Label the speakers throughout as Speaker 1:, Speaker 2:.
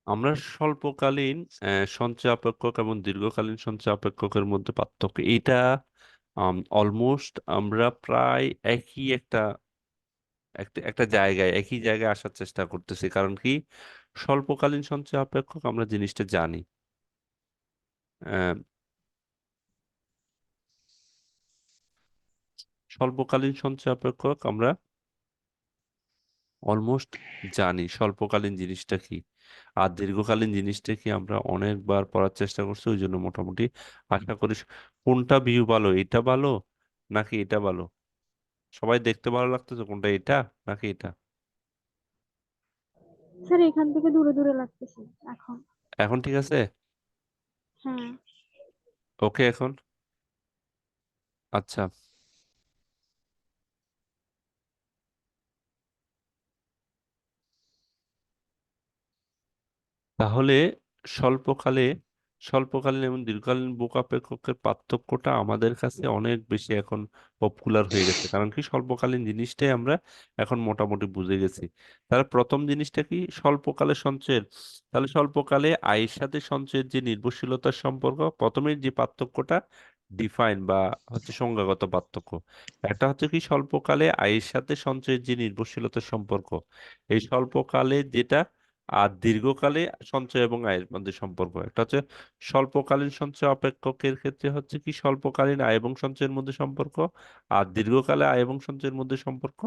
Speaker 1: আমরা স্বল্পকালীন সঞ্চয় অপেক্ষক এবং দীর্ঘকালীন সঞ্চয় অপেক্ষকের মধ্যে পার্থক্য এটা অলমোস্ট আমরা প্রায় একই একটা একটা একটা জায়গায় একই জায়গায় আসার চেষ্টা করতেছি। কারণ কি, স্বল্পকালীন সঞ্চয় অপেক্ষক আমরা জিনিসটা জানি। আহ, স্বল্পকালীন সঞ্চয় অপেক্ষক আমরা অলমোস্ট জানি স্বল্পকালীন জিনিসটা কি, আর দীর্ঘকালীন জিনিসটা কি আমরা অনেকবার পড়ার চেষ্টা করছি। ওই জন্য মোটামুটি আশা করি কোনটা ভিউ ভালো, এটা ভালো নাকি এটা ভালো, সবাই দেখতে ভালো লাগতেছে কোনটা, এটা নাকি এটা?
Speaker 2: স্যার এখান থেকে দূরে দূরে লাগতেছে এখন।
Speaker 1: এখন ঠিক আছে?
Speaker 2: হ্যাঁ।
Speaker 1: ওকে এখন? আচ্ছা, তাহলে স্বল্পকালে স্বল্পকালীন এবং দীর্ঘকালীন বুক অপেক্ষকের পার্থক্যটা আমাদের কাছে অনেক বেশি এখন পপুলার হয়ে গেছে। কারণ কি, স্বল্পকালীন জিনিসটাই আমরা এখন মোটামুটি বুঝে গেছি। তাহলে প্রথম জিনিসটা কি, স্বল্পকালে সঞ্চয়ের, তাহলে স্বল্পকালে আয়ের সাথে সঞ্চয়ের যে নির্ভরশীলতার সম্পর্ক, প্রথমে যে পার্থক্যটা ডিফাইন বা হচ্ছে সংজ্ঞাগত পার্থক্য, একটা হচ্ছে কি স্বল্পকালে আয়ের সাথে সঞ্চয়ের যে নির্ভরশীলতার সম্পর্ক, এই স্বল্পকালে যেটা, আর দীর্ঘকালে সঞ্চয় এবং আয়ের মধ্যে সম্পর্ক। একটা হচ্ছে স্বল্পকালীন সঞ্চয় অপেক্ষকের ক্ষেত্রে হচ্ছে কি স্বল্পকালীন আয় এবং সঞ্চয়ের মধ্যে সম্পর্ক, আর দীর্ঘকালে আয় এবং সঞ্চয়ের মধ্যে সম্পর্ক।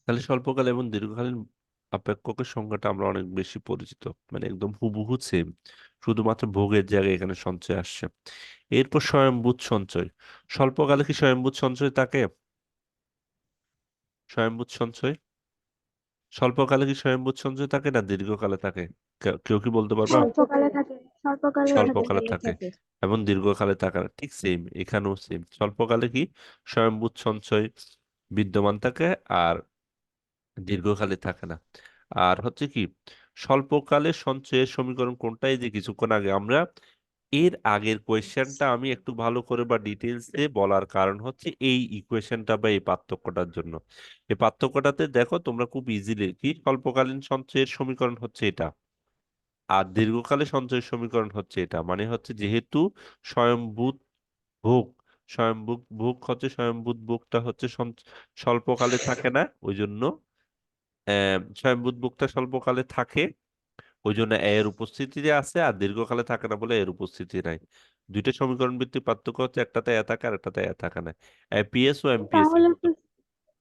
Speaker 1: তাহলে স্বল্পকাল এবং দীর্ঘকালীন অপেক্ষকের সংজ্ঞাটা আমরা অনেক বেশি পরিচিত, মানে একদম হুবহু সেম, শুধুমাত্র ভোগের জায়গায় এখানে সঞ্চয় আসছে। এরপর স্বয়ংভূত সঞ্চয়। স্বল্পকালে কি স্বয়ংভূত সঞ্চয় থাকে? স্বয়ংভূত সঞ্চয়, স্বল্পকালে কি স্বয়ংভূত সঞ্চয় থাকে না দীর্ঘকালে থাকে? কেউ কি বলতে পারবা?
Speaker 2: স্বল্পকালে থাকে, স্বল্পকালে থাকে।
Speaker 1: স্বল্পকালে থাকে এবং দীর্ঘকালে থাকে না, ঠিক সেম এখানেও সেম। স্বল্পকালে কি স্বয়ংভূত সঞ্চয় বিদ্যমান থাকে, আর দীর্ঘকালে থাকে না। আর হচ্ছে কি, স্বল্পকালে সঞ্চয়ের সমীকরণ কোনটা, এই যে কিছুক্ষণ আগে আমরা এর আগের কোয়েশ্চেনটা আমি একটু ভালো করে বা ডিটেলসে বলার কারণ হচ্ছে এই ইকুয়েশনটা বা এই পার্থক্যটার জন্য। এই পার্থক্যটাতে দেখো তোমরা খুব ইজিলি, কি স্বল্পকালীন সঞ্চয়ের সমীকরণ হচ্ছে এটা, আর দীর্ঘকালে সঞ্চয়ের সমীকরণ হচ্ছে এটা। মানে হচ্ছে যেহেতু স্বয়ংভূত ভোগ, স্বয়ংভূত ভোগ হচ্ছে, স্বয়ংভূত ভোগটা হচ্ছে স্বল্পকালে থাকে না, ওই জন্য স্বয়ংভূত ভোগটা স্বল্পকালে থাকে, ওই জন্য এর উপস্থিতিতে আছে, আর দীর্ঘকালে থাকে না বলে এর উপস্থিতি নাই। দুইটা সমীকরণ ভিত্তিক পার্থক্য হচ্ছে একটাতে এ থাকে আর একটাতে এ থাকে না। এপিএস ও এমপিএস এর
Speaker 2: তাহলে
Speaker 1: মতো।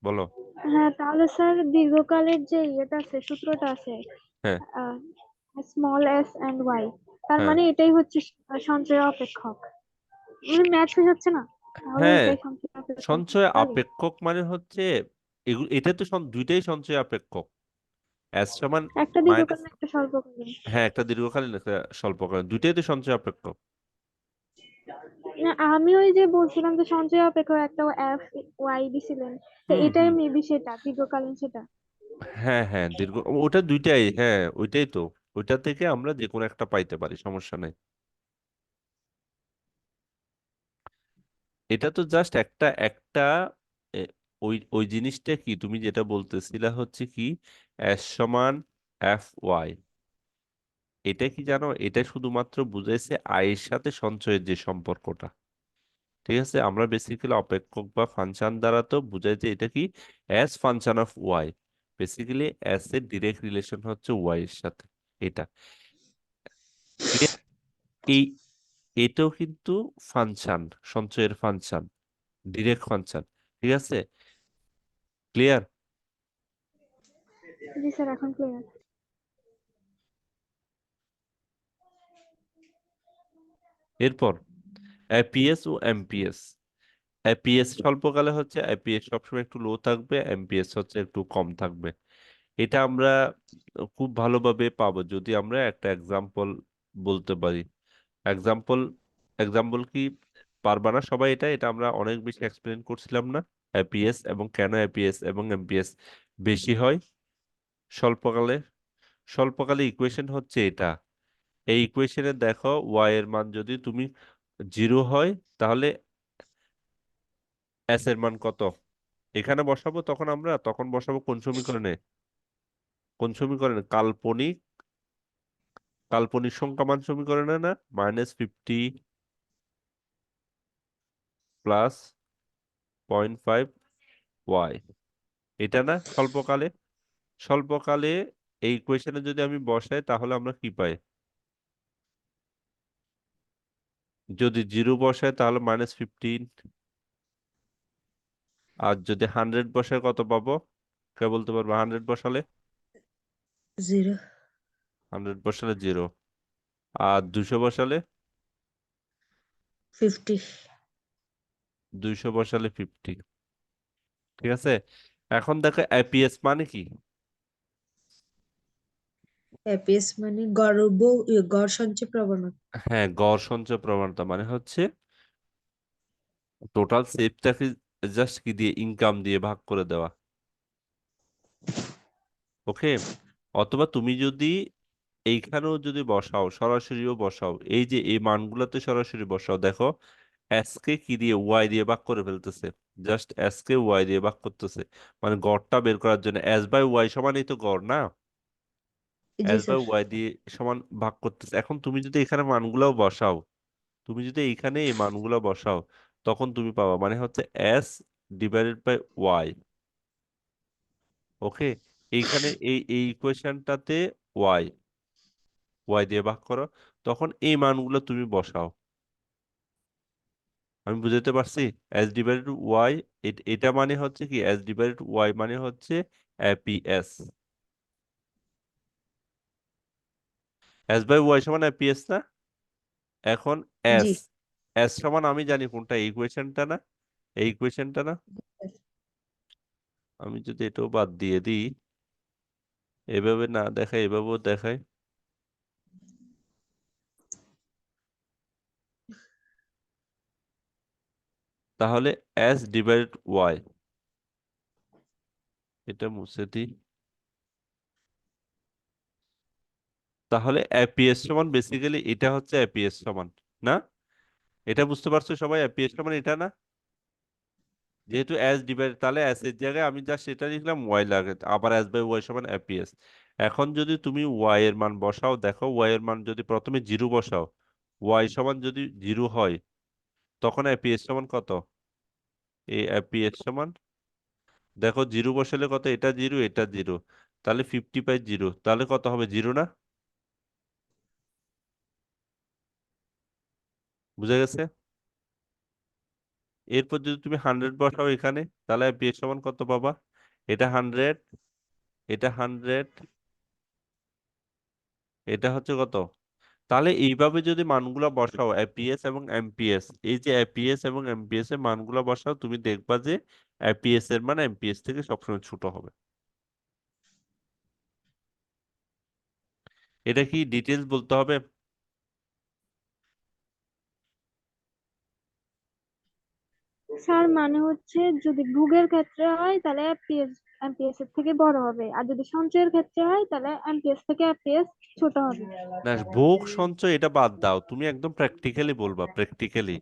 Speaker 1: বলো।
Speaker 2: হ্যাঁ, তাহলে স্যার দীর্ঘকালের যে ইয়েটা আছে, সূত্রটা আছে,
Speaker 1: হ্যাঁ,
Speaker 2: স্মল এস এন্ড ওয়াই, তার
Speaker 1: হ্যাঁ,
Speaker 2: মানে এটাই হচ্ছে সঞ্চয় অপেক্ষক। মানে ম্যাচ হয়ে যাচ্ছে না? তাহলে
Speaker 1: হ্যাঁ,
Speaker 2: এটাই সঞ্চয় অপেক্ষক,
Speaker 1: সঞ্চয়
Speaker 2: তাই?
Speaker 1: আপেক্ষক মানে হচ্ছে এটা তো দুইটাই সঞ্চয় আপেক্ষক। এস সমান
Speaker 2: একটা
Speaker 1: মাইনাস,
Speaker 2: দীর্ঘকালীন একটা স্বল্পকালীন।
Speaker 1: হ্যাঁ একটা দীর্ঘকালীন একটা স্বল্পকালীন, দুইটাই তো সঞ্চয় আপেক্ষক।
Speaker 2: না, আমি ওই যে বলছিলাম যে সঞ্চয় অপেক্ষক একটা এফ ওয়াই দিছিলেন, তো
Speaker 1: হুম,
Speaker 2: এটাই
Speaker 1: হুম।
Speaker 2: মেবি সেটা দীর্ঘকালীন সেটা।
Speaker 1: হ্যাঁ, হ্যাঁ, ওটা দুইটাই, হ্যাঁ ওইটাই তো, ওইটা থেকে আমরা যে কোনো একটা পাইতে পারি, সমস্যা নেই। এটা তো জাস্ট একটা একটা এ, ওই ওই জিনিসটা কি তুমি যেটা বলতেছিলা হচ্ছে কি এস সমান এফ ওয়াই, এটা কি জানো, এটা শুধুমাত্র বুঝাইছে আয়ের সাথে সঞ্চয়ের যে সম্পর্কটা। ঠিক আছে, আমরা বেসিক্যালি অপেক্ষক বা ফাংশন দ্বারা তো বুঝাই যে এটা কি as function of Y, basically as এর ডিরেক্ট রিলেশন হচ্ছে ওয়াই এর সাথে, এটা clear? এই এটাও কিন্তু ফাংশন, সঞ্চয়ের ফাংশন, ডিরেক্ট ফাংশন। ঠিক আছে, ক্লিয়ার?
Speaker 2: জি স্যার, এখন ক্লিয়ার।
Speaker 1: এরপর এপিএস ও এমপিএস। এপিএস স্বল্পকালে হচ্ছে, এপিএস সবসময় একটু লো থাকবে, এমপিএস হচ্ছে একটু কম থাকবে। এটা আমরা খুব ভালোভাবে পাবো যদি আমরা একটা এক্সাম্পল বলতে পারি। এক্সাম্পল, এক্সাম্পল কি, পারবা না সবাই, এটা এটা আমরা অনেক বেশি এক্সপ্লেন করছিলাম না, এপিএস এবং কেন এপিএস এবং এমপিএস বেশি হয় স্বল্পকালে। স্বল্পকালে ইকুয়েশন হচ্ছে এটা। এই ইকুয়েশনে দেখো ওয়াই এর মান যদি তুমি 0 হয়, তাহলে এস এর মান কত এখানে বসাবো, তখন বসাবো কোন সমীকরণে? কোন সমীকরণে? কাল্পনিক কাল্পনিক সংখ্যা মান সমীকরণে না, -50 + 0.5 ওয়াই, এটা না স্বল্পকালে? স্বল্পকালে এই ইকুয়েশনে যদি আমি বসাই তাহলে আমরা কি পাই? যদি 0 বসাই তাহলে -15, আর যদি 100 বসায় কত পাবো? কে বলতে পারবো? 100 বসালে,
Speaker 3: 0,
Speaker 1: 100 বসালে 0, আর 200 বসালে,
Speaker 3: 50.
Speaker 1: 200 বসালে 50। ঠিক আছে, এখন দেখো এপিএস মানে কি?
Speaker 3: এপিএস মানে গড় সঞ্চয় প্রবণতা।
Speaker 1: হ্যাঁ, গড় সঞ্চয় প্রবণতা মানে হচ্ছে টোটাল সেভটাকে জাস্ট কি দিয়ে, ইনকাম দিয়ে ভাগ করে দেওয়া। ওকে, অথবা তুমি যদি এইখানেও যদি বসাও, সরাসরিও বসাও, এই যে এই মানগুলোতে সরাসরি বসাও, দেখো এস কে কি দিয়ে, ওয়াই দিয়ে ভাগ করে ফেলতেছে, জাস্ট এস কে ওয়াই দিয়ে ভাগ করতেছে, মানে গড়টা বের করার জন্য। এস বাই ওয়াই সমান এই তো গড় না,
Speaker 3: G
Speaker 1: S by
Speaker 3: sir.
Speaker 1: Y দিয়ে সমান ভাগ করতেছে। এখন তুমি যদি এখানে মানগুলাও বসাও, তুমি যদি এইখানে এই মানগুলো বসাও, তখন তুমি পাবা মানে হচ্ছে এস ডিভাইডেড বাই ওয়াই। ওকে, এইখানে এই ইকুয়েশনটাতে ওয়াই ওয়াই দিয়ে ভাগ করো, তখন এই মানগুলো তুমি বসাও। আমি বুঝাতে পারছি? এস ডিভাইডেড ওয়াই, এটা মানে হচ্ছে কি, এস ডিভাইডেড ওয়াই মানে হচ্ছে এপিএস। এস বাই ওয়াই সমান এপিএস না? এখন
Speaker 3: জি
Speaker 1: এস, এস সমান আমি জানি কোনটা, এই ইকুয়েশনটা না, এই ইকুয়েশনটা না। আমি যদি এটাও বাদ দিয়ে দিই, এভাবে না দেখাই এভাবেও দেখাই, তাহলে এস ডিভাইডেড ওয়াই, এটা মুছে দিই, তাহলে এপিএস সমান বেসিক্যালি এটা হচ্ছে এপিএস সমান না? এটা বুঝতে পারছো সবাই? এপিএস সমান এটা না, যেহেতু এস ডিভাইড, তাহলে এস এর জায়গায় আমি জাস্ট এটা লিখলাম, ওয়াই লাগে, আবার এস বাই ওয়াই সমান এপিএস। এখন যদি তুমি ওয়াই এর মান বসাও, দেখো ওয়াই এর মান যদি প্রথমে 0 বসাও, ওয়াই সমান যদি 0 হয়, তখন এপিএস সমান কত? এই এপিএস সমান, দেখো 0 বসালে কত, এটা 0 এটা 0, তাহলে 50/0, তাহলে কত হবে? 0 না? বুঝা গেছে? এরপর যদি তুমি 100 বসাও এখানে, তাহলে এপিএস সমান কত পাবা? এটা 100, এটা 100, এটা হচ্ছে কত? তাহলে এইভাবে যদি মানগুলা বসাও, এপিএস এবং এমপিএস, এই যে এপিএস এবং এমপিএস এর মানগুলা বসাও, তুমি দেখবা যে এপিএস এর মান এমপিএস থেকে সবসময় ছোট হবে। এটা কি ডিটেলস বলতে হবে?
Speaker 2: স্যার মানে হচ্ছে যদি ভোগের ক্ষেত্রে হয় তাহলে এফপিএস এমপিএস এর থেকে বড় হবে, আর যদি সঞ্চয়ের ক্ষেত্রে হয় তাহলে এমপিএস থেকে এফপিএস ছোট হবে।
Speaker 1: না, ভোগ সঞ্চয় এটা বাদ দাও, তুমি একদম প্র্যাকটিক্যালি বলবা, প্র্যাকটিক্যালি।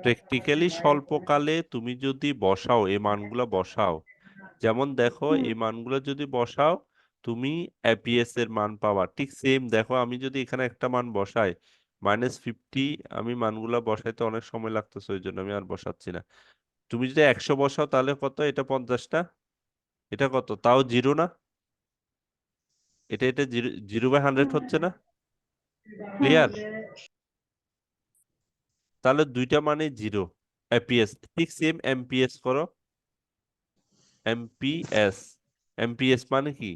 Speaker 1: প্র্যাকটিক্যালি স্বল্পকালে তুমি যদি বসাও, এই মানগুলা বসাও, যেমন দেখো
Speaker 2: হুম।
Speaker 1: এই মানগুলো যদি বসাও, তুমি এপিএস এর মান পাবা ঠিক সেম। দেখো আমি যদি এখানে একটা মান বসাই, -50, আমি মানগুলা বসাইতে অনেক সময় লাগতেছে, ওই জন্য আমি আর বসাচ্ছি না। তুমি যদি 100 বসাও তাহলে কত? এটা 50টা, এটা কত? তাও 0 না? এটা 0/100 হচ্ছে না? ক্লিয়ার?
Speaker 2: হ্যাঁ।
Speaker 1: তাহলে দুইটা মানে 0 এপিএস। ঠিক সেম এমপিএস করো, এমপিএস। এমপিএস মানে কি?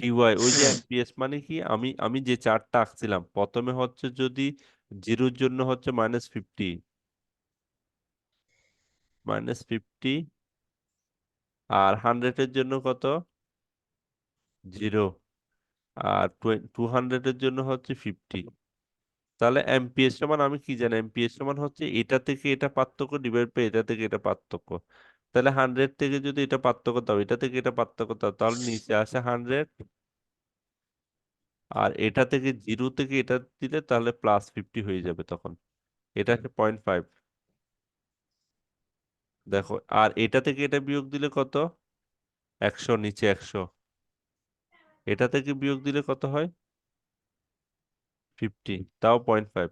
Speaker 1: ডিওয়াই। ওই যে এমপিএস মানে কি, আমি আমি যে চার্টটা আঁকছিলাম, প্রথমে হচ্ছে যদি 0-র জন্য হচ্ছে -50, -50, আর 100-এর জন্য কত? 0, আর 200-এর জন্য হচ্ছে 50। তাহলে এমপিএস সমান আমি কি জানি, এমপিএস সমান হচ্ছে এটা থেকে এটা পার্থক্য ডিভাইড বাই এটা থেকে এটা পার্থক্য। তাহলে 100 থেকে যদি এটা পার্থক্য দাও, এটা থেকে এটা পার্থক্য দাও, তাহলে নিচে আসে 100, আর এটা থেকে 0 থেকে এটা দিলে তাহলে +50 হয়ে যাবে তখন। এটা হচ্ছে 0.5। দেখো, আর এটা থেকে এটা বিয়োগ দিলে কত? 100, নিচে 100। এটা থেকে বিয়োগ দিলে কত হয়? 50, তাও 0.5।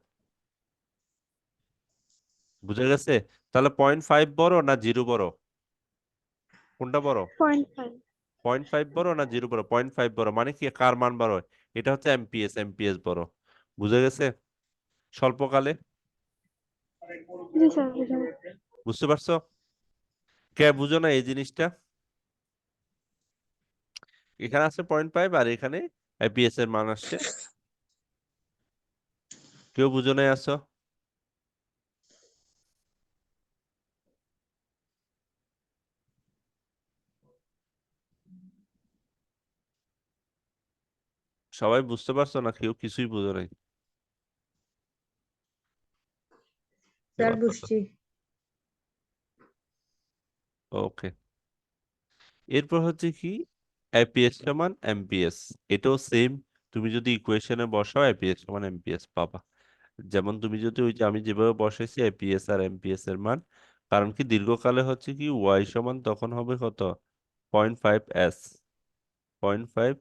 Speaker 1: বুঝে গেছে? তাহলে 0.5 বড় না 0 বড়? কোনটা বড়?
Speaker 2: 0.5।
Speaker 1: 0.5 বড় না 0 বড়? 0.5 বড়, মানে কি কার মান বড় হয়? এটা হচ্ছে এমপিএস, এমপিএস বড়। বুঝে গেছে? স্বল্পকালে
Speaker 2: জি স্যার, বুঝা গেছে।
Speaker 1: বুঝতে পারছো? কে বুঝো না এই জিনিসটা? এখানে আছে 0.5 আর এখানে এমপিএস এর মান আসছে। কেউ বুঝো নাই আসো? সবাই বুঝতে পারছো না? কেউ কিছুই বুঝো নাই?
Speaker 3: স্যার
Speaker 1: এবার কত?
Speaker 3: বুঝছি।
Speaker 1: ওকে। এরপর হচ্ছে কি, এপিএস সমান এমপিএস। এটাও সেম। তুমি যদি ইকুয়েশনে বসাও এপিএস সমান এমপিএস পাবা। যেমন তুমি যদি ওই যে আমি যেভাবে বসাইছি এপিএস আর এমপিএস এর মান, কারণ কি দীর্ঘকালে হচ্ছে কি ওয়াই সমান তখন হবে কত? 0.5 এস, 0.5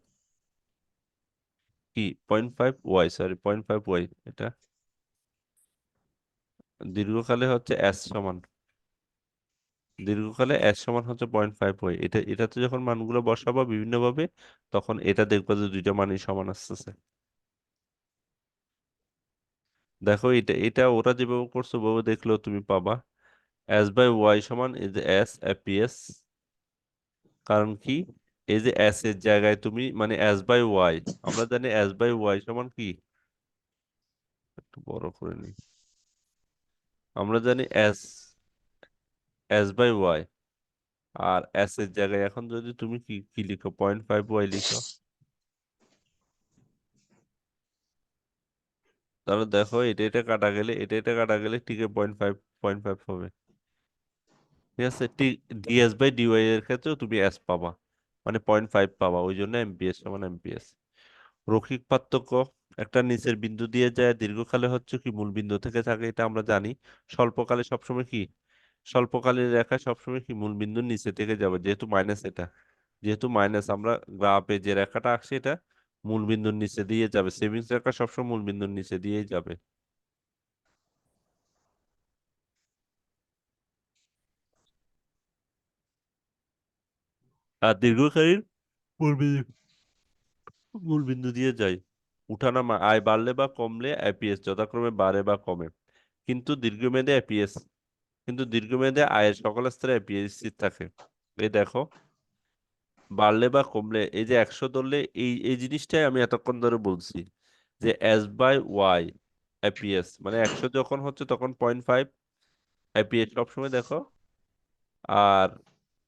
Speaker 1: কি 0.5 ওয়াই, সরি 0.5 ওয়াই। এটা দীর্ঘকালে হচ্ছে এস সমান, দীর্ঘকালে এস সমান হচ্ছে 0.5 ওয়াই। এটাতে যখন মানগুলো বসাবো বিভিন্ন ভাবে, তখন এটা দেখবা যে দুইটা মানই সমান আসতেছে। দেখো, এটা এটা ওরা যেভাবে করছো ওভাবে দেখলেও তুমি পাবা এস বাই ওয়াই সমান এই যে এস এপিএস। কারণ কি, এই যে এস এর জায়গায় তুমি মানে এস বাই ওয়াই, আমরা জানি এস বাই ওয়াই সমান কি, একটু বড় করে নিই, আমরা জানি এস, এস বাই ওয়াই। আর এস এর জায়গায় এখন যদি তুমি কি কি লিখো, 0.5 ওয়াই লিখো, তাহলে দেখো এটা এটা কাটা গেলে এটা এটা কাটা গেলে ঠিক 0.5, 0.5 হবে। ঠিক আছে, ঠিক। ডিএস বাই ডিওয়াই এর ক্ষেত্রেও তুমি এস পাবা, মানে 0.5 পাবা, ওই জন্য এমপিএস সমান এমপিএস। রৈখিক পার্থক্য, একটা নিচের বিন্দু দিয়ে যায়, দীর্ঘকালে হচ্ছে কি মূল বিন্দু থেকে থাকে, এটা আমরা জানি। স্বল্পকালে সবসময় কি, স্বল্পকালীন রেখা সবসময় কি মূল বিন্দুর নিচে থেকে যাবে, যেহেতু মাইনাস এটা, যেহেতু মাইনাস আমরা গ্রাফে যে রেখাটা আঁকছি এটা মূল বিন্দুর নিচে দিয়ে যাবে, সেভিংস রেখা সবসময় মূল বিন্দুর নিচে দিয়েই যাবে। আর দীর্ঘকালীন মূল বিন্দু, মূল বিন্দু দিয়ে যায়। উঠানামা আয় বাড়লে বা কমলে এপিএস যথাক্রমে বাড়ে বা কমে, কিন্তু দীর্ঘমেয়াদে এপিএস, কিন্তু দীর্ঘমেয়াদে আয়ের সকল স্তরে এপিএস স্থির থাকে। এই দেখো, বাড়লে বা কমলে এই যে 100 ধরলে এই এই জিনিসটাই আমি এতক্ষণ ধরে বলছি, যে এস বাই ওয়াই এপিএস মানে 100 যখন হচ্ছে তখন 0.5 এপিএস সবসময় দেখো। আর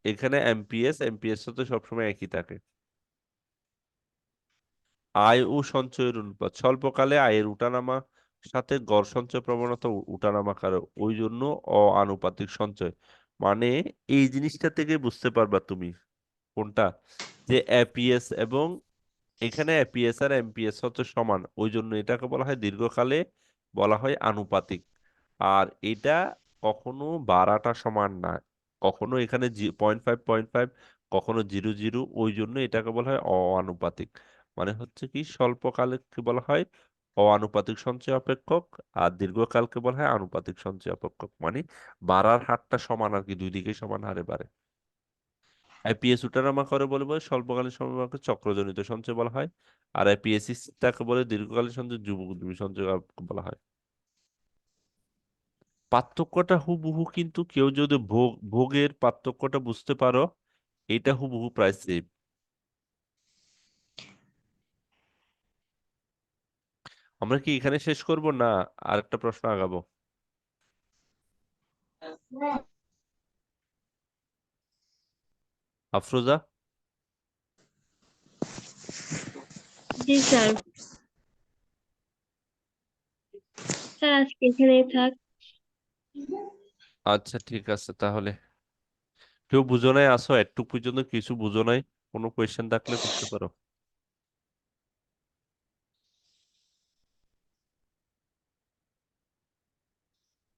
Speaker 1: এখানে এমপিএস, এমপিএস তো সবসময় একই থাকে। আয় ও সঞ্চয়ের অনুপাত, স্বল্পকালে আয়ের উঠানামা সাথে গড় সঞ্চয় প্রবণতা উঠানামা কারো, ওই জন্য অআনুপাতিক সঞ্চয়। মানে এই জিনিসটা থেকে বুঝতে পারবা তুমি কোনটা, যে এপিএস এবং এখানে এপিএস আর এমপিএস হচ্ছে সমান, ওই জন্য এটাকে বলা হয় দীর্ঘকালে বলা হয় আনুপাতিক। আর এটা কখনো বাড়াটা সমান না, কখনো এখানে 0.5 0.5, কখনো 0 0, ওই জন্য এটাকে বলা হয় অআনুপাতিক। মানে হচ্ছে কি স্বল্পকালকে বলা হয় অআনুপাতিক সঞ্চয় অপেক্ষক, আর দীর্ঘকালকে বলা হয় আনুপাতিক সঞ্চয় অপেক্ষক। মানে বাড়ার হারটা সমান আর কি, দুই দিকে সমান হারে বাড়ে। আইপিএস উঠানামা করে বলে বলে স্বল্পকালীন সময়কে চক্রজনিত সঞ্চয় বলা হয়। আর আইপিএসসি তাকে বলে দীর্ঘকালীন সঞ্চয়, যুগোপযোগী সঞ্চয় বলা হয়। পার্থক্যটা হুবহু, কিন্তু কেউ যদি ভোগের পার্থক্যটা বুঝতে পারো, এটা হুবহু প্রায় সেম। আমরা কি এখানে শেষ করব না আরেকটা প্রশ্ন আগাবো? আফরোজা,
Speaker 3: জি স্যার।
Speaker 4: স্যার আজকে এখানেই থাক।
Speaker 1: আচ্ছা ঠিক আছে তাহলে। কেউ বুঝো নাই আসো একটু পর্যন্ত কিছু বুঝো নাই, কোনো কোয়েশ্চেন থাকলে করতে পারো।